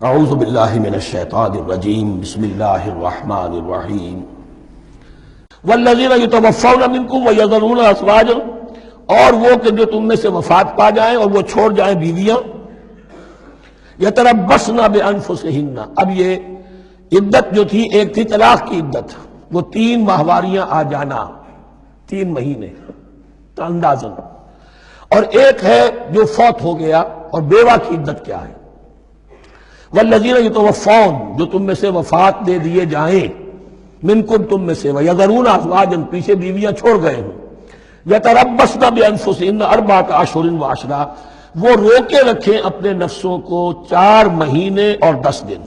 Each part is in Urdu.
اعوذ باللہ من الشیطان الرجیم بسم اللہ الرحمن الرحیم والذین یتوفون منکم ویذرون ازواجا، اور وہ کہ جو تم میں سے وفات پا جائیں اور وہ چھوڑ جائیں بیویاں، یتربصن بانفسہن، اب یہ عدت جو تھی ایک تھی طلاق کی عدت، وہ 3 ماہواریاں آ جانا، 3 مہینے اندازن، اور ایک ہے جو فوت ہو گیا، اور بیوہ کی عدت کیا ہے؟ والذین یتوفون، جو تم میں سے وفات دے دیے جائیں، منکم تم میں سے، ویذرون ازواجا، پیچھے بیویاں چھوڑ گئے ہوں، یتربصن بانفسہن 4 اشہر وعشرا، وہ روکے رکھیں اپنے نفسوں کو 4 مہینے اور 10 دن،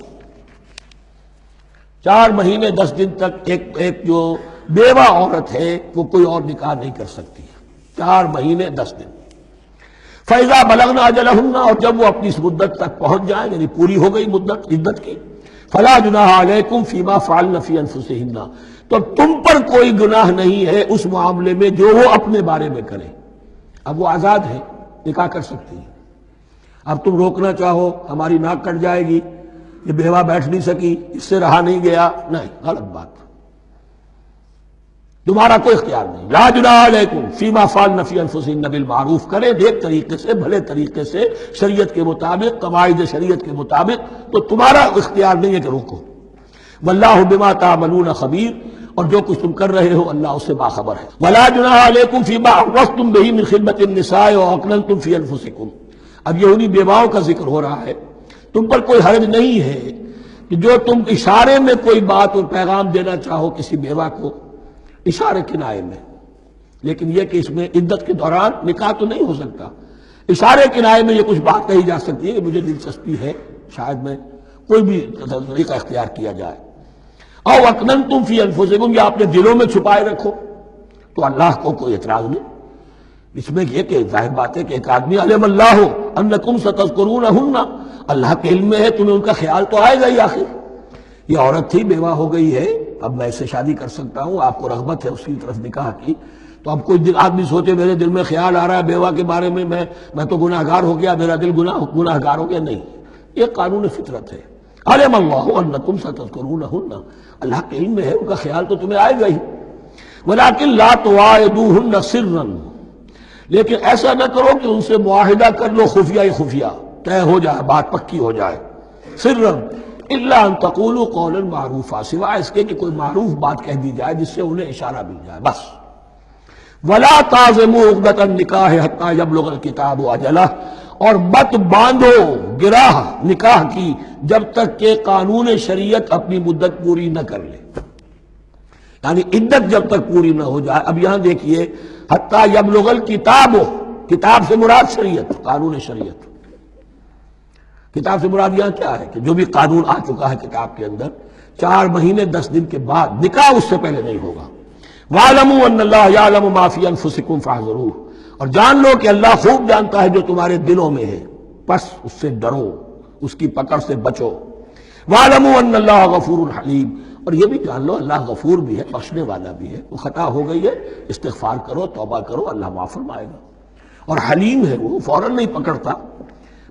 4 مہینے 10 دن تک ایک جو بیوہ عورت ہے وہ کوئی اور نکاح نہیں کر سکتی، 4 مہینے 10 دن۔ فَإِذَا بَلَغْنَ أَجَلَهُنَّ، اور جب وہ اپنی اس مدت تک پہنچ جائیں، یعنی پوری ہو گئی مدت عدت کی، فَلَا جُنَاحَ عَلَيْكُمْ فِي مَا فَعَلْنَ فِي أَنفُسِهِنَّ، تو تم پر کوئی گناہ نہیں ہے اس معاملے میں جو وہ اپنے بارے میں کریں۔ اب وہ آزاد ہے، نکاح کر سکتی ہے۔ اب تم روکنا چاہو، ہماری ناک کٹ جائے گی، یہ بیوہ بیٹھ نہیں سکی، اس سے رہا نہیں گیا، نہیں، غلط بات، تمہارا کوئی اختیار نہیں۔ لا جناح علیکم فیما فعلن فی انفسہن بالمعروف، کریں نیک طریقے سے، بھلے طریقے سے، شریعت کے مطابق، قواعد شریعت کے مطابق، تو تمہارا اختیار نہیں ہے کہ روکو۔ واللہ بما تعملون خبیر، اور جو کچھ تم کر رہے ہو اللہ اس سے باخبر ہے۔ ولا جناح علیکم فیما عرضتم بہ من خطبۃ النساء واکننتم فی انفسکم، اب یہ انہی بیواؤں کا ذکر ہو رہا ہے۔ تم پر کوئی حرج نہیں ہے کہ جو تم اشارے میں کوئی بات اور پیغام دینا چاہو کسی بیوہ کو، اشارے کنائے میں، لیکن یہ کہ اس میں عدت کے دوران نکاح تو نہیں ہو سکتا، اشارے کنائے میں یہ کچھ بات کہی جا سکتی ہے کہ مجھے دلچسپی ہے، شاید میں کوئی بھی طریقہ اختیار کیا جائے۔ او اکننتم فی انفسکم، یا اپنے دلوں میں چھپائے رکھو، تو اللہ کو کوئی اعتراض نہیں۔ اس میں یہ کہ ظاہر بات ہے کہ ایک آدمی علم اللہ انکم ستذکرونہن، اللہ کے علم میں ہے تمہیں ان کا خیال تو آئے گا ہی، آخر یہ عورت تھی، بیوہ ہو گئی ہے، اب میں اس سے شادی کر سکتا ہوں، آپ کو رغبت ہے اس کی طرف نکاح کی، تو اب کوئی آدمی سوچے میرے دل میں خیال آ رہا ہے بیوہ کے بارے میں، میں تو گناہ گار ہو گیا، میرا دل گناہ گار ہو گیا، نہیں، یہ قانون فطرت ہے۔ علم اللہ انکم ستذکرونہن، اللہ کے علم میں ہے ان کا خیال تو تمہیں آئے گا ہی۔ ولکن لا تواعدوہن سرا، لیکن ایسا نہ کرو کہ ان سے معاہدہ کر لو خفیہ خفیہ، طے ہو جائے، بات پکی ہو جائے، سرا الا ان تقولوا قولا معروفا، سوائے اس کے کہ کوئی معروف بات کہہ دی جائے جس سے انہیں اشارہ مل جائے، بس۔ ولا تعزموا عقدۃ النکاح حتی یبلغ الکتاب اجلہ، اور مت باندھو گراہ نکاح کی جب تک کہ قانون شریعت اپنی مدت پوری نہ کر لے، یعنی عدت جب تک پوری نہ ہو جائے۔ اب یہاں دیکھیے حتی یبلغ الکتاب، کتاب سے مراد شریعت، قانون شریعت، کتاب سے مراد یہاں کیا ہے کہ جو بھی قانون آ چکا ہے کتاب کے اندر، 4 مہینے 10 دن کے بعد نکاح اس سے پہلے نہیں ہوگا۔ وَاعْلَمُوا أَنَّ اللَّهَ يَعْلَمُ مَا فِي أَنفُسِكُمْ فَاحْذَرُوهُ، اور جان لو کہ اللہ خوب جانتا ہے جو تمہارے دلوں میں ہے، پس اس سے ڈرو، اس کی پکڑ سے بچو۔ وَاعْلَمُوا أَنَّ اللَّهَ غَفُورٌ حَلِيمٌ، اور یہ بھی جان لو اللہ غفور بھی ہے، بخشنے والا بھی ہے، وہ خطا ہو گئی ہے، استغفار کرو، توبہ کرو، اللہ معاف فرمائے گا۔ اور حلیم ہے، وہ فوراً نہیں پکڑتا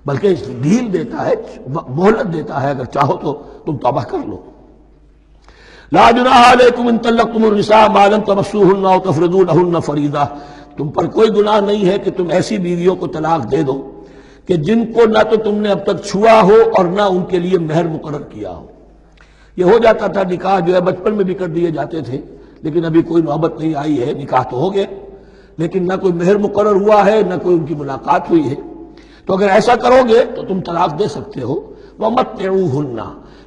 بلکہ ڈھیل دیتا ہے، مہلت دیتا ہے، اگر چاہو تو تم توبہ کر لو۔ لا جناح علیکم ان طلقتم النساء ما لم تمسوهن او تفرضوا لهن فریضہ، تم پر کوئی گناہ نہیں ہے کہ تم ایسی بیویوں کو طلاق دے دو کہ جن کو نہ تو تم نے اب تک چھوا ہو اور نہ ان کے لیے مہر مقرر کیا ہو۔ یہ ہو جاتا تھا نکاح جو ہے بچپن میں بھی کر دیے جاتے تھے، لیکن ابھی کوئی نوبت نہیں آئی ہے، نکاح تو ہو گیا لیکن نہ کوئی مہر مقرر ہوا ہے، نہ کوئی ان کی ملاقات ہوئی ہے، تو اگر ایسا کرو گے تو تم طلاق دے سکتے ہو۔ وَمَتِّعُوهُنَّ،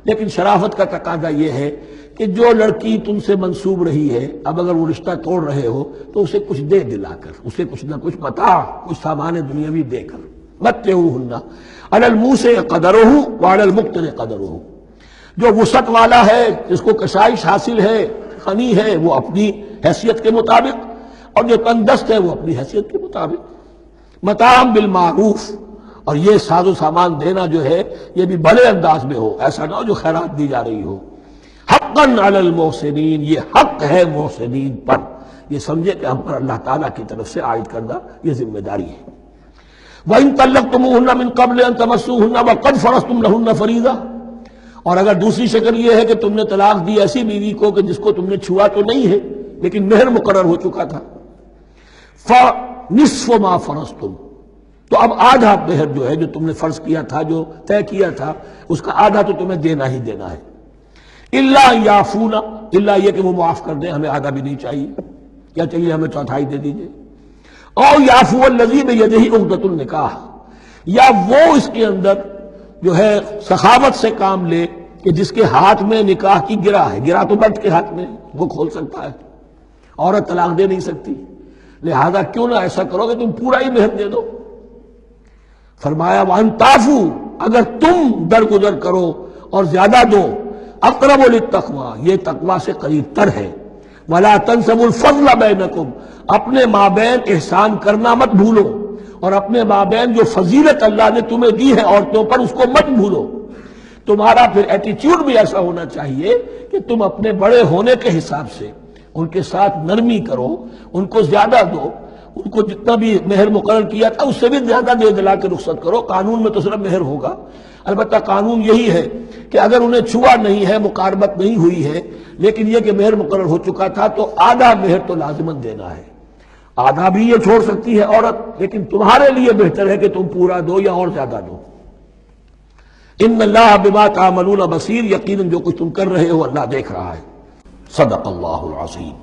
لیکن شرافت کا تقاضا یہ ہے کہ جو لڑکی تم سے منسوب رہی ہے، اب اگر وہ رشتہ توڑ رہے ہو تو اسے کچھ دے دلا کر، اسے کچھ نہ کچھ متاع، کچھ سامان دنیاوی دے کر۔ مَتِّعُوهُنَّ عَلَى الْمُوسِعِ قَدَرُهُ وَعَلَى الْمُقْتِرِ قَدَرُهُ، جو وسعت والا ہے، جس کو کشائش حاصل ہے، غنی ہے، وہ اپنی حیثیت کے مطابق، اور جو تنگ دست ہے وہ اپنی حیثیت کے مطابق۔ متاعا بالمعروف، اور یہ ساز و سامان دینا جو ہے یہ بھی بھلے انداز میں ہو، ایسا نہ ہو جو خیرات دی جا رہی ہو۔ حقا علی المحسنین، یہ حق ہے محسنین پر، یہ سمجھے کہ ہم پر اللہ تعالیٰ کی طرف سے عائد کردہ یہ ذمہ داری ہے۔ وَإِن طَلَّقْتُمُوهُنَّ مِن قَبْلِ أَن تَمَسُّوهُنَّ وَقَدْ فَرَضْتُمْ لَهُنَّ فَرِيضَةً، اور اگر دوسری شکل یہ ہے کہ تم نے طلاق دی ایسی بیوی کو کہ جس کو تم نے چھوا تو نہیں ہے لیکن مہر مقرر ہو چکا تھا، فَنِصْفُ مَا فَرَضْتُمْ، تو اب آدھا مہر جو ہے جو تم نے فرض کیا تھا، جو طے کیا تھا، اس کا آدھا تو تمہیں دینا ہی دینا ہے۔ الا یعفون، الا یہ کہ وہ معاف کر دیں، ہمیں آدھا بھی نہیں چاہیے، کیا چاہیے ہمیں چوتھائی دے دیجیے۔ اور یعفو الذی بیدہ عقدۃ النکاح، یا وہ اس کے اندر جو ہے سخاوت سے کام لے کہ جس کے ہاتھ میں نکاح کی گرہ ہے، گرہ تو مرد کے ہاتھ میں ہے، وہ کھول سکتا ہے، عورت طلاق دے نہیں سکتی، لہذا کیوں نہ ایسا کرو کہ تم پورا ہی مہر دے دو۔ فرمایا وَأَن تَعْفُوا، اگر تم درگزر کرو اور زیادہ دو، اقرب للتقوی، یہ تقوی سے قریب تر ہے، وَلَا تَنْسَبُوا الْفَضْلَ بَيْنَكُمْ، اپنے مابین احسان کرنا مت بھولو، اور اپنے مابین جو فضیلت اللہ نے تمہیں دی ہے عورتوں پر اس کو مت بھولو۔ تمہارا پھر ایٹیچیوڈ بھی ایسا ہونا چاہیے کہ تم اپنے بڑے ہونے کے حساب سے ان کے ساتھ نرمی کرو، ان کو زیادہ دو، ان کو جتنا بھی مہر مقرر کیا تھا اس سے بھی زیادہ دے دلا کے رخصت کرو۔ قانون میں تو صرف مہر ہوگا، البتہ قانون یہی ہے کہ اگر انہیں چھوا نہیں ہے، مقاربت نہیں ہوئی ہے، لیکن یہ کہ مہر مقرر ہو چکا تھا تو آدھا مہر تو لازماً دینا ہے۔ آدھا بھی یہ چھوڑ سکتی ہے عورت، لیکن تمہارے لیے بہتر ہے کہ تم پورا دو یا اور زیادہ دو۔ ان اللہ بما تعملون بصیر، یقیناً جو کچھ تم کر رہے ہو اللہ دیکھ رہا ہے۔ صدق اللہ العظیم۔